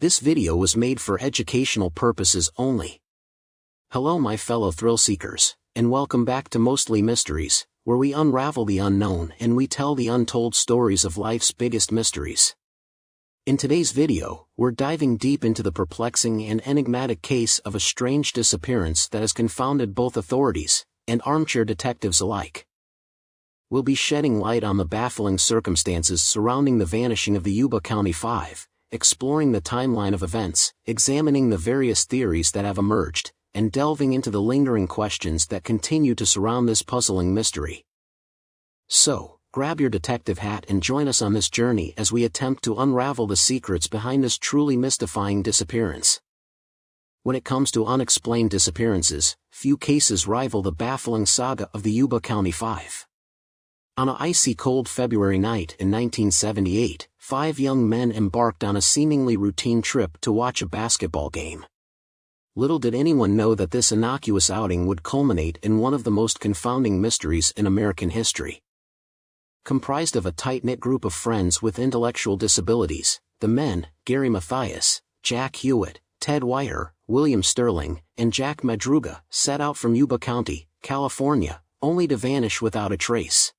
This video was made for educational purposes only. Hello my fellow thrill seekers, and welcome back to Mostly Mysteries, where we unravel the unknown and we tell the untold stories of life's biggest mysteries. In today's video, we're diving deep into the perplexing and enigmatic case of a strange disappearance that has confounded both authorities and armchair detectives alike. We'll be shedding light on the baffling circumstances surrounding the vanishing of the Yuba County Five, exploring the timeline of events, examining the various theories that have emerged, and delving into the lingering questions that continue to surround this puzzling mystery. So, grab your detective hat and join us on this journey as we attempt to unravel the secrets behind this truly mystifying disappearance. When it comes to unexplained disappearances, few cases rival the baffling saga of the Yuba County Five. On an icy cold February night in 1978, 5 young men embarked on a seemingly routine trip to watch a basketball game. Little did anyone know that this innocuous outing would culminate in one of the most confounding mysteries in American history. Comprised of a tight-knit group of friends with intellectual disabilities, the men, Gary Mathias, Jack Huett, Ted Weiher, William Sterling, and Jack Madruga, set out from Yuba County, California, only to vanish without a trace.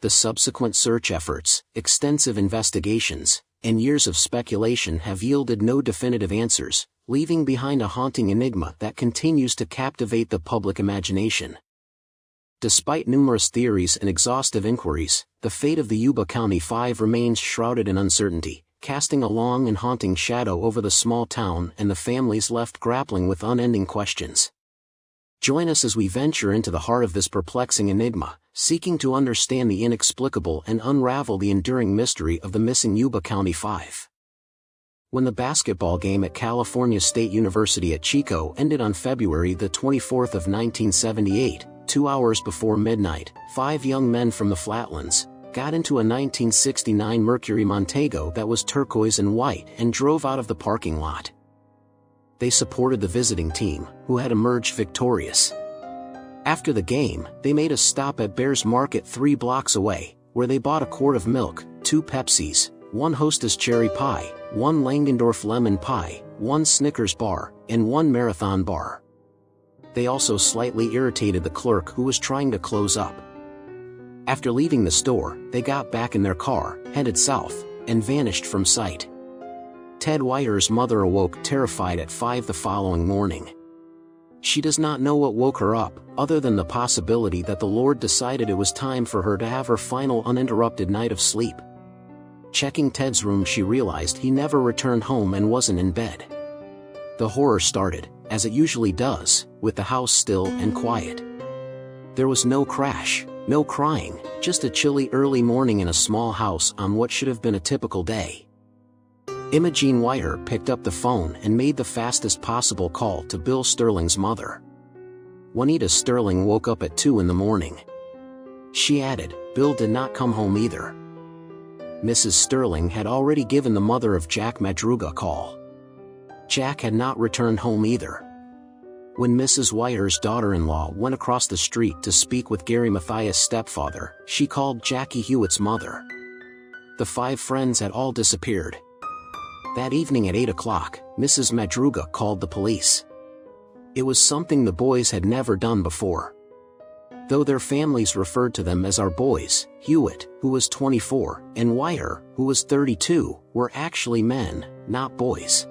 The subsequent search efforts, extensive investigations, and years of speculation have yielded no definitive answers, leaving behind a haunting enigma that continues to captivate the public imagination. Despite numerous theories and exhaustive inquiries, the fate of the Yuba County Five remains shrouded in uncertainty, casting a long and haunting shadow over the small town and the families left grappling with unending questions. Join us as we venture into the heart of this perplexing enigma, seeking to understand the inexplicable and unravel the enduring mystery of the missing Yuba County Five. When the basketball game at California State University at Chico ended on February the 24th of 1978, 2 hours before midnight, 5 young men from the Flatlands got into a 1969 Mercury Montego that was turquoise and white and drove out of the parking lot. They supported the visiting team, who had emerged victorious. After the game, they made a stop at Bears Market 3 blocks away, where they bought a quart of milk, 2 Pepsis, 1 Hostess cherry pie, 1 Langendorf lemon pie, 1 Snickers bar, and 1 Marathon bar. They also slightly irritated the clerk who was trying to close up. After leaving the store, they got back in their car, headed south, and vanished from sight. Ted Weiher's mother awoke terrified at 5 the following morning. She does not know what woke her up, other than the possibility that the Lord decided it was time for her to have her final uninterrupted night of sleep. Checking Ted's room, she realized he never returned home and wasn't in bed. The horror started, as it usually does, with the house still and quiet. There was no crash, no crying, just a chilly early morning in a small house on what should have been a typical day. Imogene Weiher picked up the phone and made the fastest possible call to Bill Sterling's mother. Juanita Sterling woke up at 2 in the morning. She added, Bill did not come home either. Mrs. Sterling had already given the mother of Jack Madruga a call. Jack had not returned home either. When Mrs. Weiher's daughter-in-law went across the street to speak with Gary Mathias' stepfather, she called Jackie Huett's mother. The 5 friends had all disappeared. That evening at 8 o'clock, Mrs. Madruga called the police. It was something the boys had never done before. Though their families referred to them as our boys, Huett, who was 24, and Weiher, who was 32, were actually men, not boys.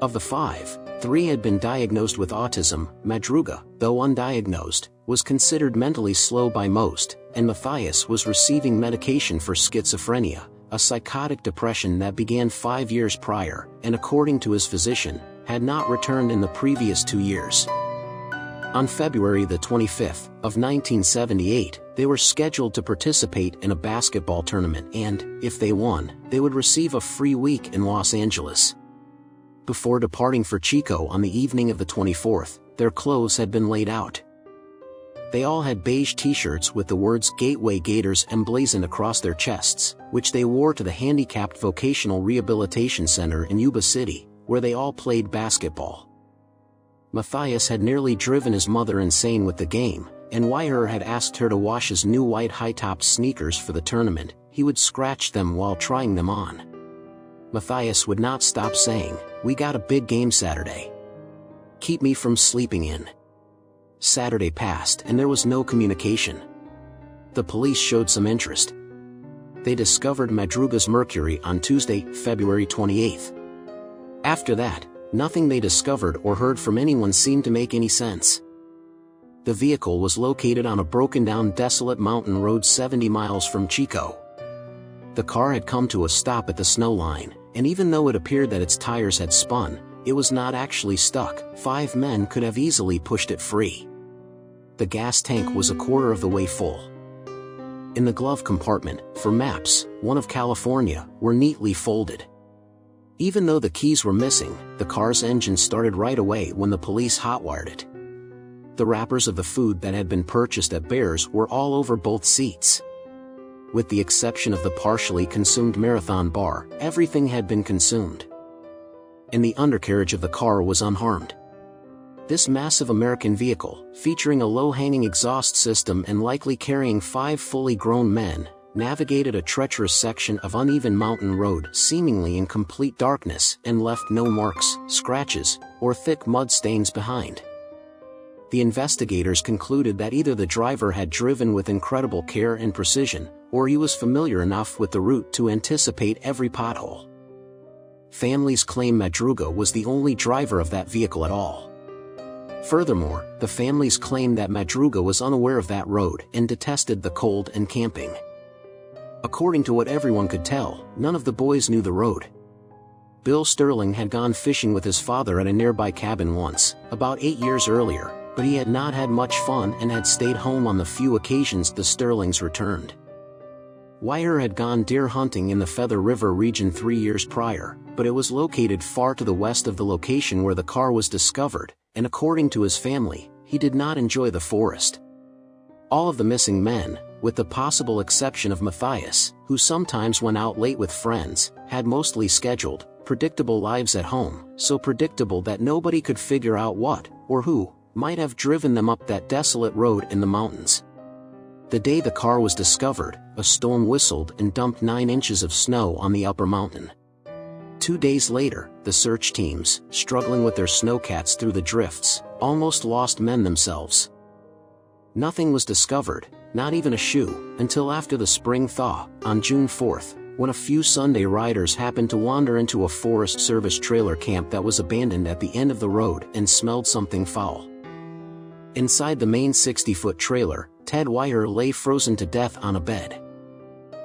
Of the 5, 3 had been diagnosed with autism. Madruga, though undiagnosed, was considered mentally slow by most, and Mathias was receiving medication for schizophrenia, a psychotic depression that began 5 years prior, and according to his physician, had not returned in the previous 2 years. On February the 25th of 1978, they were scheduled to participate in a basketball tournament and, if they won, they would receive a free week in Los Angeles. Before departing for Chico on the evening of the 24th, their clothes had been laid out. They all had beige t-shirts with the words Gateway Gators emblazoned across their chests, which they wore to the Handicapped Vocational Rehabilitation Center in Yuba City, where they all played basketball. Mathias had nearly driven his mother insane with the game, and Weiher had asked her to wash his new white high-topped sneakers for the tournament. He would scratch them while trying them on. Mathias would not stop saying, "We got a big game Saturday. Keep me from sleeping in." Saturday passed and there was no communication. The police showed some interest. They discovered Madruga's Mercury on Tuesday, February 28th. After that, nothing they discovered or heard from anyone seemed to make any sense. The vehicle was located on a broken-down desolate mountain road 70 miles from Chico. The car had come to a stop at the snow line, and even though it appeared that its tires had spun, it was not actually stuck. 5 men could have easily pushed it free. The gas tank was a quarter of the way full. In the glove compartment, for maps, one of California, were neatly folded. Even though the keys were missing, the car's engine started right away when the police hotwired it. The wrappers of the food that had been purchased at Bear's were all over both seats. With the exception of the partially consumed Marathon bar, everything had been consumed. And the undercarriage of the car was unharmed. This massive American vehicle, featuring a low-hanging exhaust system and likely carrying 5 fully grown men, navigated a treacherous section of uneven mountain road seemingly in complete darkness and left no marks, scratches, or thick mud stains behind. The investigators concluded that either the driver had driven with incredible care and precision, or he was familiar enough with the route to anticipate every pothole. Families claim Madruga was the only driver of that vehicle at all. Furthermore, the families claimed that Madruga was unaware of that road and detested the cold and camping. According to what everyone could tell, none of the boys knew the road. Bill Sterling had gone fishing with his father at a nearby cabin once, about 8 years earlier, but he had not had much fun and had stayed home on the few occasions the Sterlings returned. Weiher had gone deer hunting in the Feather River region 3 years prior, but it was located far to the west of the location where the car was discovered, and according to his family, he did not enjoy the forest. All of the missing men, with the possible exception of Mathias, who sometimes went out late with friends, had mostly scheduled, predictable lives at home, so predictable that nobody could figure out what, or who, might have driven them up that desolate road in the mountains. The day the car was discovered, a storm whistled and dumped 9 inches of snow on the upper mountain. 2 days later, the search teams, struggling with their snowcats through the drifts, almost lost men themselves. Nothing was discovered, not even a shoe, until after the spring thaw, on June 4th, when a few Sunday riders happened to wander into a Forest Service trailer camp that was abandoned at the end of the road and smelled something foul. Inside the main 60-foot trailer, Ted Weiher lay frozen to death on a bed.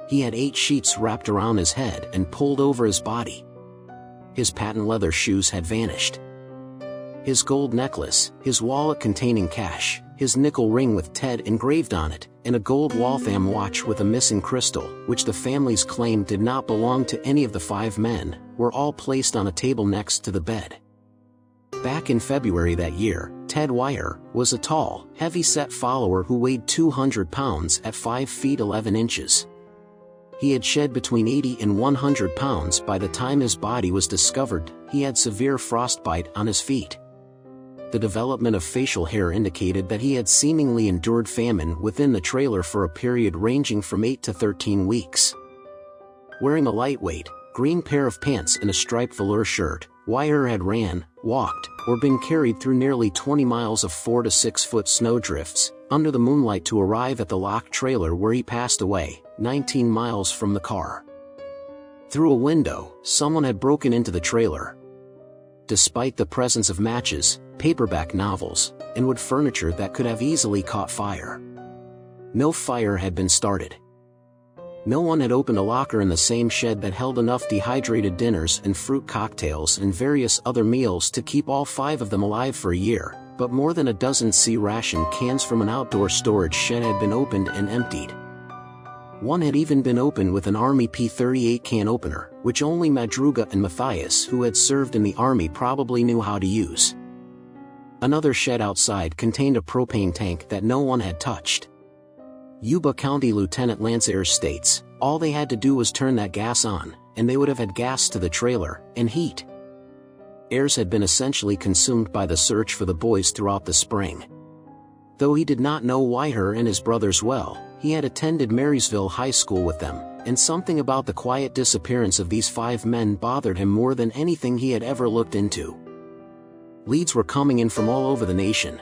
He had 8 sheets wrapped around his head and pulled over his body. His patent leather shoes had vanished. His gold necklace, his wallet containing cash, his nickel ring with Ted engraved on it, and a gold Waltham watch with a missing crystal, which the families claimed did not belong to any of the 5 men, were all placed on a table next to the bed. Back in February that year, Ted Weiher was a tall, heavy-set follower who weighed 200 pounds at 5 feet 11 inches. He had shed between 80 and 100 pounds by the time his body was discovered. He had severe frostbite on his feet. The development of facial hair indicated that he had seemingly endured famine within the trailer for a period ranging from 8 to 13 weeks. Wearing a lightweight, green pair of pants and a striped velour shirt, Weiher had ran, walked, or been carried through nearly 20 miles of 4 to 6 foot snowdrifts, under the moonlight to arrive at the locked trailer where he passed away, 19 miles from the car. Through a window, someone had broken into the trailer. Despite the presence of matches, paperback novels, and wood furniture that could have easily caught fire, no fire had been started. No one had opened a locker in the same shed that held enough dehydrated dinners and fruit cocktails and various other meals to keep all 5 of them alive for a year, but more than a dozen C-ration cans from an outdoor storage shed had been opened and emptied. One had even been opened with an Army P-38 can opener, which only Madruga and Mathias, who had served in the Army, probably knew how to use. Another shed outside contained a propane tank that no one had touched. Yuba County Lieutenant Lance Ayers states, all they had to do was turn that gas on, and they would have had gas to the trailer, and heat. Ayers had been essentially consumed by the search for the boys throughout the spring. Though he did not know Weiher and his brothers well, he had attended Marysville High School with them, and something about the quiet disappearance of these 5 men bothered him more than anything he had ever looked into. Leads were coming in from all over the nation.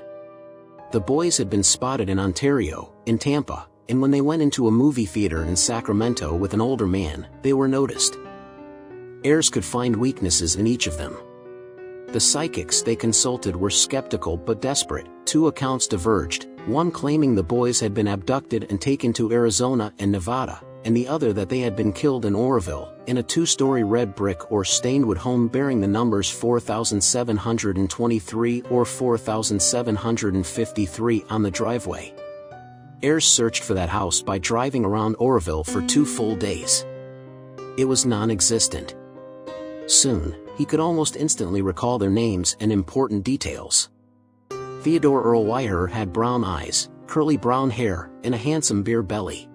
The boys had been spotted in Ontario, in Tampa, and when they went into a movie theater in Sacramento with an older man, they were noticed. Heirs could find weaknesses in each of them. The psychics they consulted were skeptical but desperate. 2 accounts diverged, one claiming the boys had been abducted and taken to Arizona and Nevada, and the other that they had been killed in Oroville, in a 2-story red brick or stained wood home bearing the numbers 4723 or 4753 on the driveway. Heirs searched for that house by driving around Oroville for 2 full days. It was non-existent. Soon, he could almost instantly recall their names and important details. Theodore Earl Weiher had brown eyes, curly brown hair, and a handsome beer belly.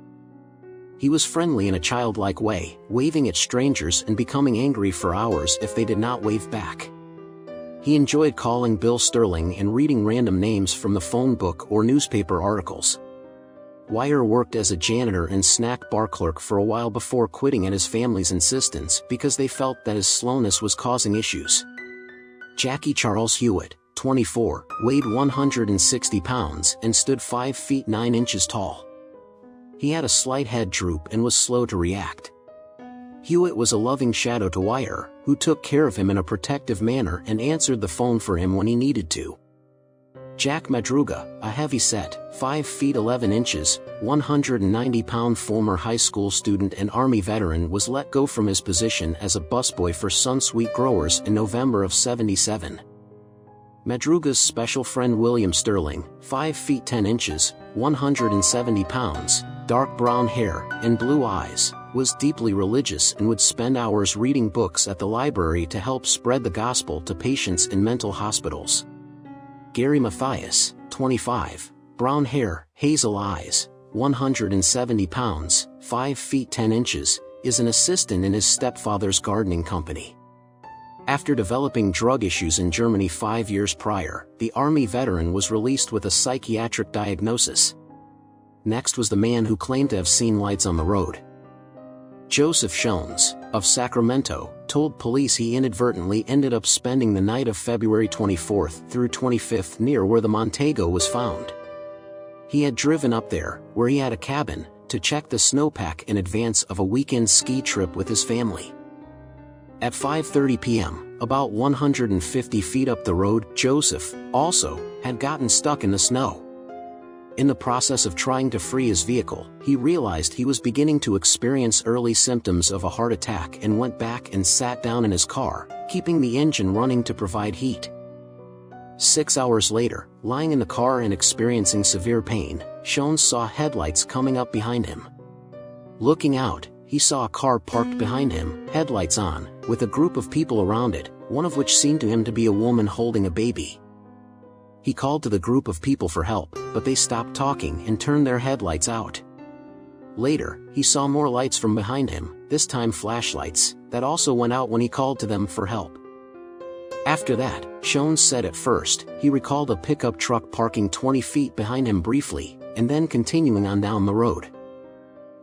He was friendly in a childlike way, waving at strangers and becoming angry for hours if they did not wave back. He enjoyed calling Bill Sterling and reading random names from the phone book or newspaper articles. Weiher worked as a janitor and snack bar clerk for a while before quitting at his family's insistence because they felt that his slowness was causing issues. Jackie Charles Huett, 24, weighed 160 pounds and stood 5 feet 9 inches tall. He had a slight head droop and was slow to react. Huett was a loving shadow to Weiher, who took care of him in a protective manner and answered the phone for him when he needed to. Jack Madruga, a heavy-set, 5 feet 11 inches, 190-pound former high school student and Army veteran, was let go from his position as a busboy for Sunsweet Growers in November of '77. Madruga's special friend William Sterling, 5 feet 10 inches, 170 pounds, dark brown hair, and blue eyes, was deeply religious and would spend hours reading books at the library to help spread the gospel to patients in mental hospitals. Gary Mathias, 25, brown hair, hazel eyes, 170 pounds, 5 feet 10 inches, is an assistant in his stepfather's gardening company. After developing drug issues in Germany 5 years prior, the Army veteran was released with a psychiatric diagnosis. Next was the man who claimed to have seen lights on the road. Joseph Shones, of Sacramento, told police he inadvertently ended up spending the night of February 24th through 25th near where the Montego was found. He had driven up there, where he had a cabin, to check the snowpack in advance of a weekend ski trip with his family. At 5:30 p.m., about 150 feet up the road, Joseph, also, had gotten stuck in the snow. In the process of trying to free his vehicle, he realized he was beginning to experience early symptoms of a heart attack and went back and sat down in his car, keeping the engine running to provide heat. 6 hours later, lying in the car and experiencing severe pain, Shones saw headlights coming up behind him. Looking out, he saw a car parked behind him, headlights on, with a group of people around it, one of which seemed to him to be a woman holding a baby. He called to the group of people for help, but they stopped talking and turned their headlights out. Later, he saw more lights from behind him, this time flashlights, that also went out when he called to them for help. After that, Shones said at first, he recalled a pickup truck parking 20 feet behind him briefly, and then continuing on down the road.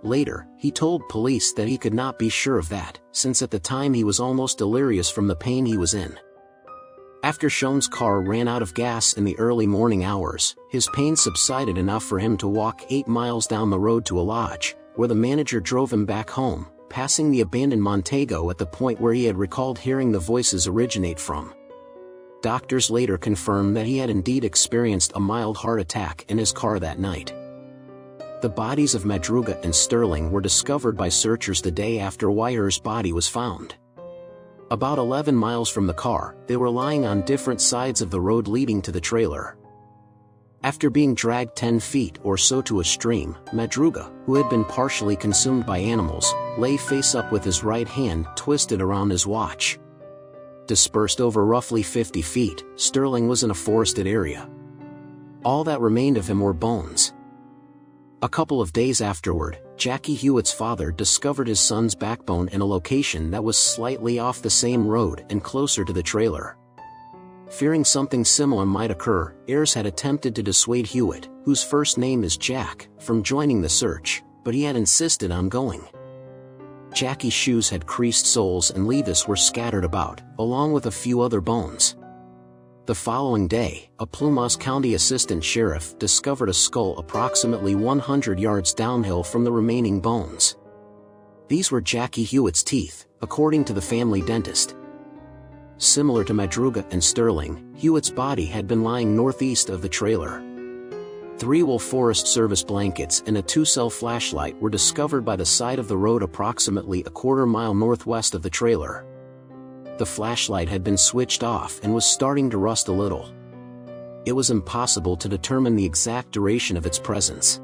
Later, he told police that he could not be sure of that, since at the time he was almost delirious from the pain he was in. After Shones' car ran out of gas in the early morning hours, his pain subsided enough for him to walk 8 miles down the road to a lodge, where the manager drove him back home, passing the abandoned Montego at the point where he had recalled hearing the voices originate from. Doctors later confirmed that he had indeed experienced a mild heart attack in his car that night. The bodies of Madruga and Sterling were discovered by searchers the day after Weiher's body was found. About 11 miles from the car, they were lying on different sides of the road leading to the trailer. After being dragged 10 feet or so to a stream, Madruga, who had been partially consumed by animals, lay face up with his right hand twisted around his watch. Dispersed over roughly 50 feet, Sterling was in a forested area. All that remained of him were bones. A couple of days afterward, Jackie Huett's father discovered his son's backbone in a location that was slightly off the same road and closer to the trailer. Fearing something similar might occur, heirs had attempted to dissuade Huett, whose first name is Jack, from joining the search, but he had insisted on going. Jackie's shoes had creased soles and leaves were scattered about, along with a few other bones. The following day, a Plumas County assistant sheriff discovered a skull approximately 100 yards downhill from the remaining bones. These were Jackie Huett's teeth, according to the family dentist. Similar to Madruga and Sterling, Huett's body had been lying northeast of the trailer. 3 wool Forest Service blankets and a 2-cell flashlight were discovered by the side of the road approximately a quarter-mile northwest of the trailer. The flashlight had been switched off and was starting to rust a little. It was impossible to determine the exact duration of its presence.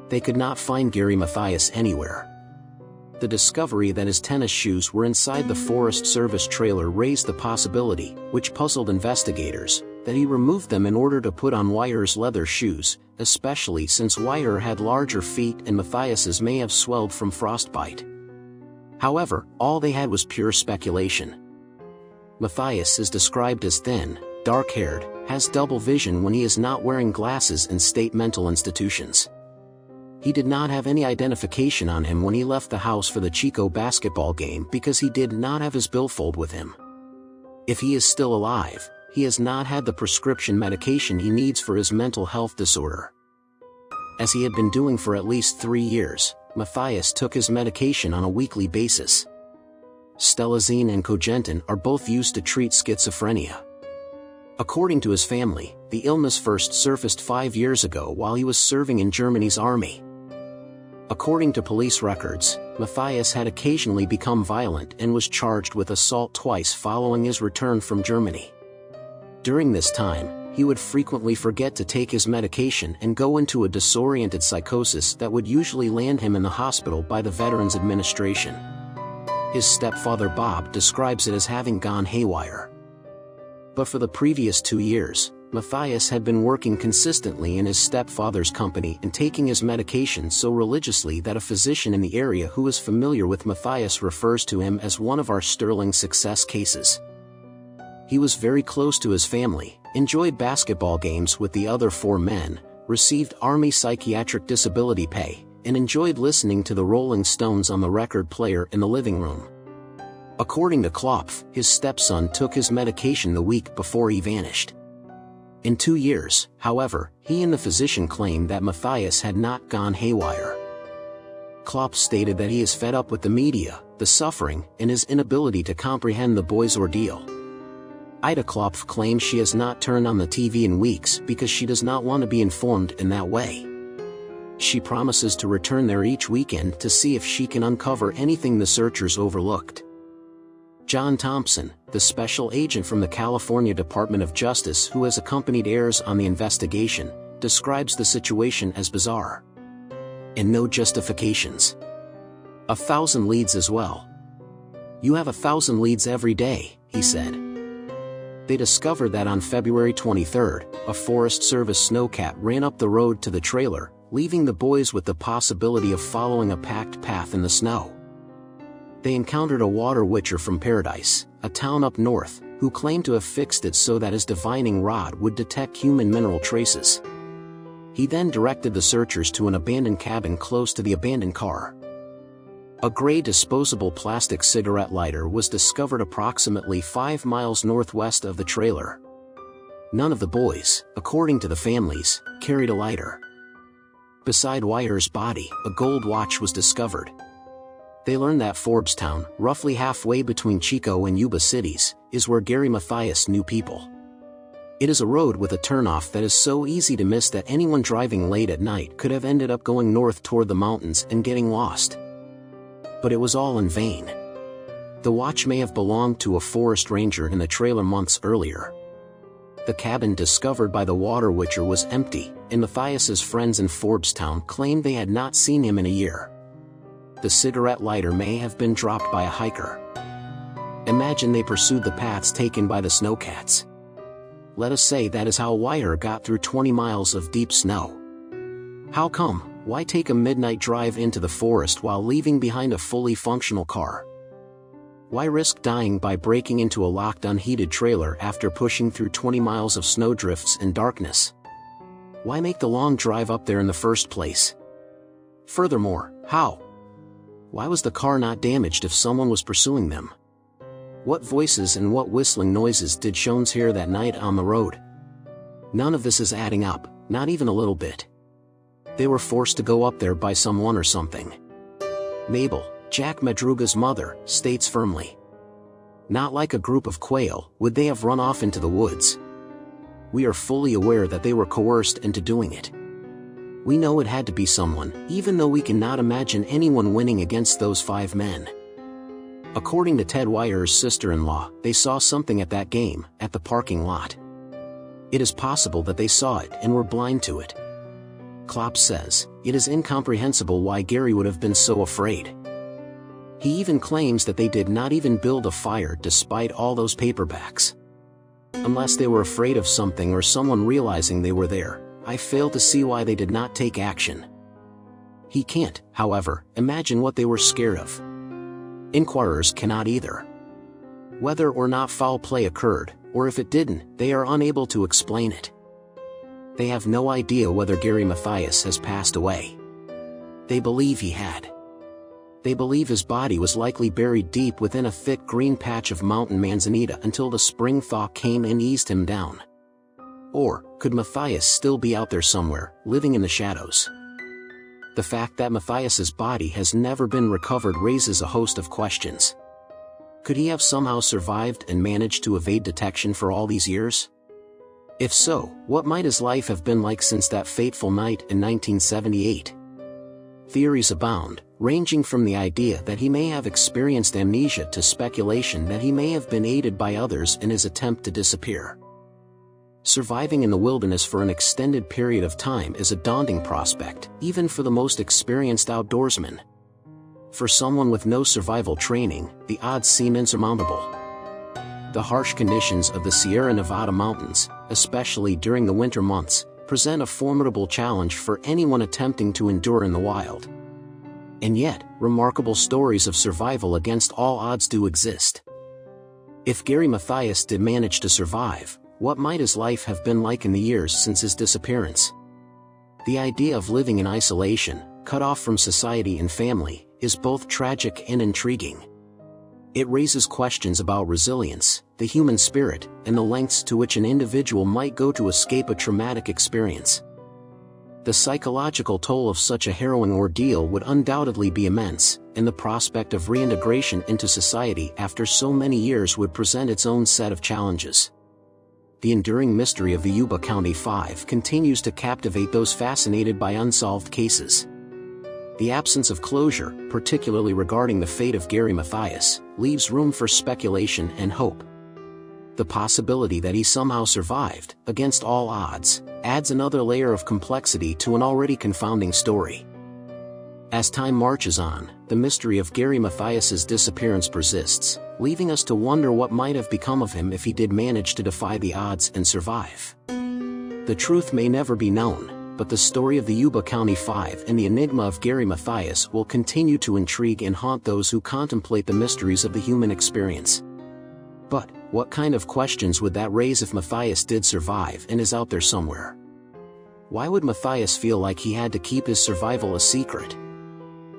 They could not find Gary Mathias anywhere. The discovery that his tennis shoes were inside the Forest Service trailer raised the possibility, which puzzled investigators, that he removed them in order to put on Weiher's leather shoes, especially since Weiher had larger feet and Mathias's may have swelled from frostbite. However, all they had was pure speculation. Mathias is described as thin, dark-haired, has double vision when he is not wearing glasses in state mental institutions. He did not have any identification on him when he left the house for the Chico basketball game because he did not have his billfold with him. If he is still alive, he has not had the prescription medication he needs for his mental health disorder. As he had been doing for at least 3 years, Mathias took his medication on a weekly basis. Stelazine and Cogentin are both used to treat schizophrenia. According to his family, the illness first surfaced 5 years ago while he was serving in Germany's army. According to police records, Mathias had occasionally become violent and was charged with assault twice following his return from Germany. During this time, he would frequently forget to take his medication and go into a disoriented psychosis that would usually land him in the hospital by the Veterans Administration. His stepfather Bob describes it as having gone haywire. But for the previous 2 years, Mathias had been working consistently in his stepfather's company and taking his medication so religiously that a physician in the area who is familiar with Mathias refers to him as one of our sterling success cases. He was very close to his family, enjoyed basketball games with the other 4 men, received Army psychiatric disability pay, and enjoyed listening to the Rolling Stones on the record player in the living room. According to Klopp, his stepson took his medication the week before he vanished. In 2 years, however, he and the physician claimed that Mathias had not gone haywire. Klopp stated that he is fed up with the media, the suffering, and his inability to comprehend the boy's ordeal. Ida Klopp claims she has not turned on the TV in weeks because she does not want to be informed in that way. She promises to return there each weekend to see if she can uncover anything the searchers overlooked. John Thompson, the special agent from the California Department of Justice who has accompanied heirs on the investigation, describes the situation as bizarre. And no justifications. 1,000 leads as well. You have 1,000 leads every day, he said. They discovered that on February 23, a Forest Service snowcat ran up the road to the trailer, leaving the boys with the possibility of following a packed path in the snow. They encountered a water witcher from Paradise, a town up north, who claimed to have fixed it so that his divining rod would detect human mineral traces. He then directed the searchers to an abandoned cabin close to the abandoned car. A gray disposable plastic cigarette lighter was discovered approximately 5 miles northwest of the trailer. None of the boys, according to the families, carried a lighter. Beside Weiher's body, a gold watch was discovered. They learned that Forbestown, roughly halfway between Chico and Yuba cities, is where Gary Mathias knew people. It is a road with a turnoff that is so easy to miss that anyone driving late at night could have ended up going north toward the mountains and getting lost. But it was all in vain. The watch may have belonged to a forest ranger in the trailer months earlier. The cabin discovered by the water witcher was empty, and Mathias's friends in Forbestown claimed they had not seen him in a year. The cigarette lighter may have been dropped by a hiker. Imagine they pursued the paths taken by the snowcats. Let us say that is how Weiher got through 20 miles of deep snow. How come? Why take a midnight drive into the forest while leaving behind a fully functional car? Why risk dying by breaking into a locked unheated trailer after pushing through 20 miles of snowdrifts and darkness? Why make the long drive up there in the first place? Furthermore, how? Why was the car not damaged if someone was pursuing them? What voices and what whistling noises did Shones hear that night on the road? None of this is adding up, not even a little bit. They were forced to go up there by someone or something. Mabel, Jack Madruga's mother, states firmly. Not like a group of quail would they have run off into the woods. We are fully aware that they were coerced into doing it. We know it had to be someone, even though we cannot imagine anyone winning against those 5 men. According to Ted Weiher's sister-in-law, they saw something at that game, at the parking lot. It is possible that they saw it and were blind to it. Klopp says, it is incomprehensible why Gary would have been so afraid. He even claims that they did not even build a fire despite all those paperbacks. Unless they were afraid of something or someone realizing they were there, I fail to see why they did not take action. He can't, however, imagine what they were scared of. Inquirers cannot either. Whether or not foul play occurred, or if it didn't, they are unable to explain it. They have no idea whether Gary Mathias has passed away. They believe he had. They believe his body was likely buried deep within a thick green patch of mountain manzanita until the spring thaw came and eased him down. Or, could Mathias still be out there somewhere, living in the shadows? The fact that Mathias's body has never been recovered raises a host of questions. Could he have somehow survived and managed to evade detection for all these years? If so, what might his life have been like since that fateful night in 1978? Theories abound, ranging from the idea that he may have experienced amnesia to speculation that he may have been aided by others in his attempt to disappear. Surviving in the wilderness for an extended period of time is a daunting prospect, even for the most experienced outdoorsman. For someone with no survival training, the odds seem insurmountable. The harsh conditions of the Sierra Nevada mountains, especially during the winter months, present a formidable challenge for anyone attempting to endure in the wild. And yet, remarkable stories of survival against all odds do exist. If Gary Mathias did manage to survive, what might his life have been like in the years since his disappearance? The idea of living in isolation, cut off from society and family, is both tragic and intriguing. It raises questions about resilience, the human spirit, and the lengths to which an individual might go to escape a traumatic experience. The psychological toll of such a harrowing ordeal would undoubtedly be immense, and the prospect of reintegration into society after so many years would present its own set of challenges. The enduring mystery of the Yuba County Five continues to captivate those fascinated by unsolved cases. The absence of closure, particularly regarding the fate of Gary Mathias, leaves room for speculation and hope. The possibility that he somehow survived, against all odds, adds another layer of complexity to an already confounding story. As time marches on, the mystery of Gary Mathias's disappearance persists, leaving us to wonder what might have become of him if he did manage to defy the odds and survive. The truth may never be known, but the story of the Yuba County Five and the enigma of Gary Mathias will continue to intrigue and haunt those who contemplate the mysteries of the human experience. But, what kind of questions would that raise if Mathias did survive and is out there somewhere? Why would Mathias feel like he had to keep his survival a secret?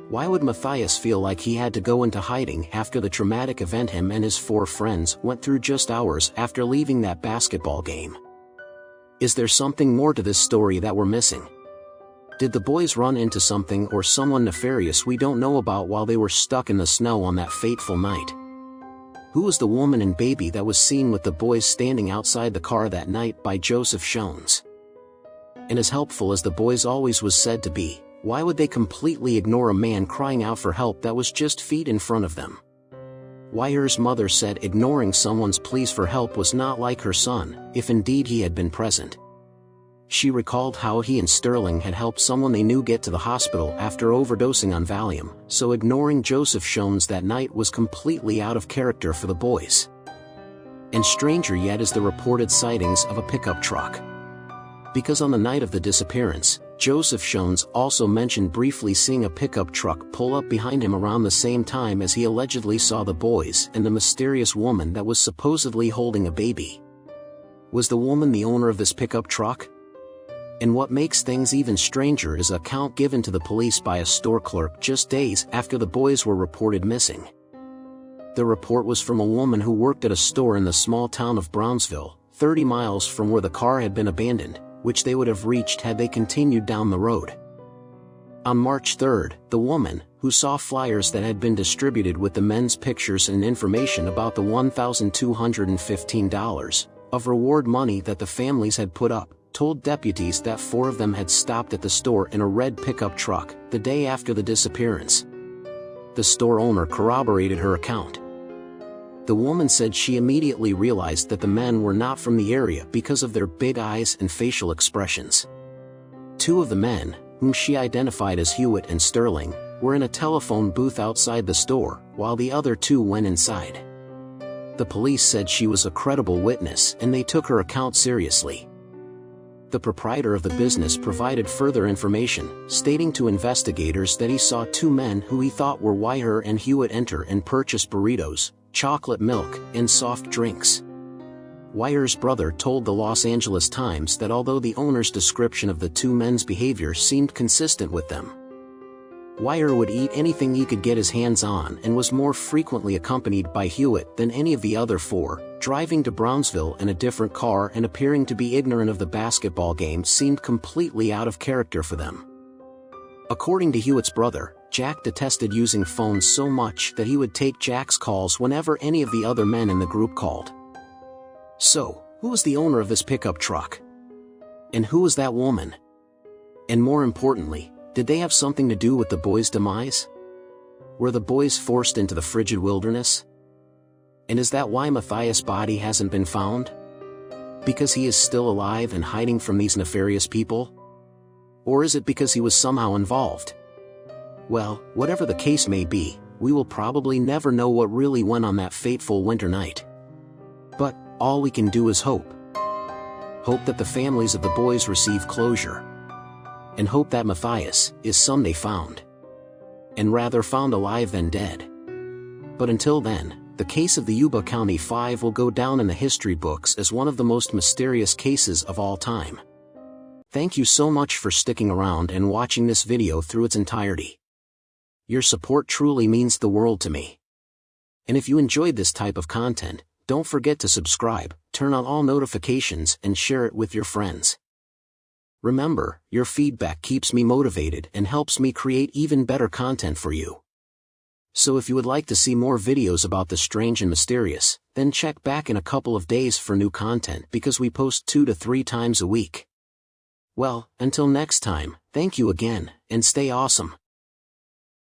Why would Mathias feel like he had to go into hiding after the traumatic event him and his 4 friends went through just hours after leaving that basketball game? Is there something more to this story that we're missing? Did the boys run into something or someone nefarious we don't know about while they were stuck in the snow on that fateful night? Who was the woman and baby that was seen with the boys standing outside the car that night by Joseph Shones? And as helpful as the boys always was said to be, why would they completely ignore a man crying out for help that was just feet in front of them? Weiher's mother said ignoring someone's pleas for help was not like her son, if indeed he had been present. She recalled how he and Sterling had helped someone they knew get to the hospital after overdosing on Valium, so ignoring Joseph Shones that night was completely out of character for the boys. And stranger yet is the reported sightings of a pickup truck. Because on the night of the disappearance, Joseph Shones also mentioned briefly seeing a pickup truck pull up behind him around the same time as he allegedly saw the boys and the mysterious woman that was supposedly holding a baby. Was the woman the owner of this pickup truck? And what makes things even stranger is an account given to the police by a store clerk just days after the boys were reported missing. The report was from a woman who worked at a store in the small town of Brownsville, 30 miles from where the car had been abandoned, which they would have reached had they continued down the road. On March 3rd, the woman, who saw flyers that had been distributed with the men's pictures and information about the $1,215 of reward money that the families had put up, told deputies that 4 of them had stopped at the store in a red pickup truck the day after the disappearance. The store owner corroborated her account. The woman said she immediately realized that the men were not from the area because of their big eyes and facial expressions. 2 of the men, whom she identified as Huett and Sterling, were in a telephone booth outside the store, while the other 2 went inside. The police said she was a credible witness and they took her account seriously. The proprietor of the business provided further information, stating to investigators that he saw 2 men who he thought were Weiher and Huett enter and purchase burritos, chocolate milk, and soft drinks. Weiher's brother told the Los Angeles Times that although the owner's description of the 2 men's behavior seemed consistent with them, Weiher would eat anything he could get his hands on and was more frequently accompanied by Huett than any of the other 4, driving to Brownsville in a different car and appearing to be ignorant of the basketball game seemed completely out of character for them. According to Hewitt's brother, Jack detested using phones so much that he would take Jack's calls whenever any of the other men in the group called. So, who was the owner of this pickup truck? And who was that woman? And more importantly, did they have something to do with the boys' demise? Were the boys forced into the frigid wilderness? And is that why Mathias' body hasn't been found? Because he is still alive and hiding from these nefarious people? Or is it because he was somehow involved? Well, whatever the case may be, we will probably never know what really went on that fateful winter night. But, all we can do is hope. Hope that the families of the boys receive closure. And hope that Mathias is someday found. And rather found alive than dead. But until then, the case of the Yuba County Five will go down in the history books as one of the most mysterious cases of all time. Thank you so much for sticking around and watching this video through its entirety. Your support truly means the world to me. And if you enjoyed this type of content, don't forget to subscribe, turn on all notifications and share it with your friends. Remember, your feedback keeps me motivated and helps me create even better content for you. So if you would like to see more videos about the strange and mysterious, then check back in a couple of days for new content because we post 2 to 3 times a week. Well, until next time, thank you again, and stay awesome.